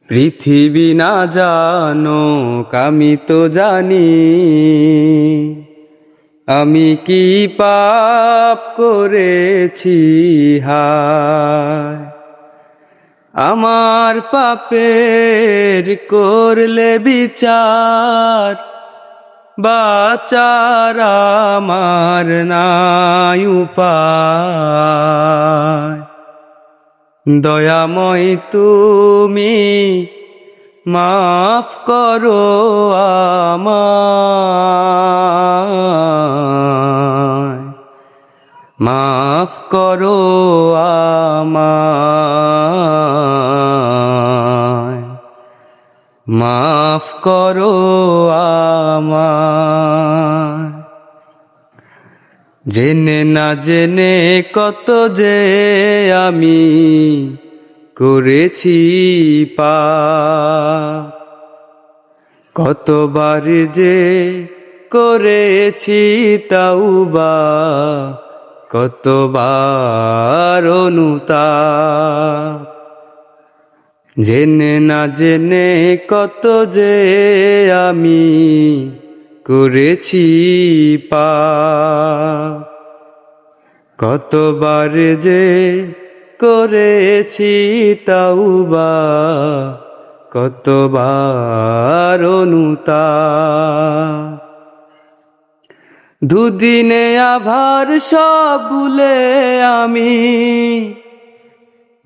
পৃথিবী না জানুক আমি তো জানি, আমি কি পাপ করেছি হায়। আমার পাপের করলে বিচার, বাঁচার আমার নাই উপায়। দয়াময় তুমি মাফ করো আমায়, মাফ করো আমায়, মাফ করো আমায়। জেনে না জেনে কত যে আমি করেছি পাপ, কতবার যে করেছি তাওবা, কতবার অনুতাপ। জেনে না জেনে কত যে আমি করেছি পাপ, কতবার যে করেছি তাওবা, কতবার অনুতাপ। দুদিনে আভার সব ভুলে আমি,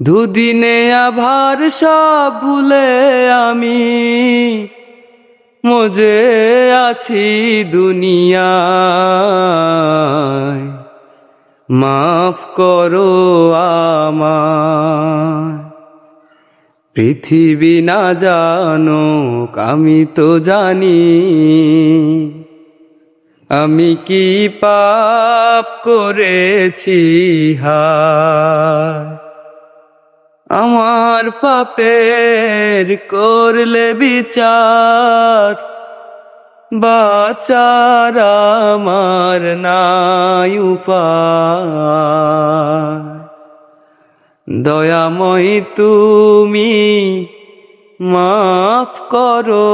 দুদিনে আভার সব ভুলে আমি মজে আছি দুনিয়ায়। মাফ করো আমায়। পৃথিবী না জানুক আমি তো জানি, আমি কি পাপ করেছি হায়। আমার পাপের করলে বিচার, বাঁচার আমার নাই উপায়। দয়াময় তুমি মাফ করো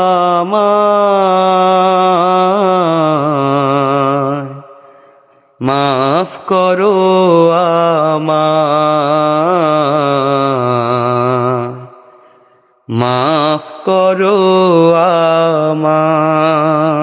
আমায়, মাফ করো আমায়, মাফ করো আমায়।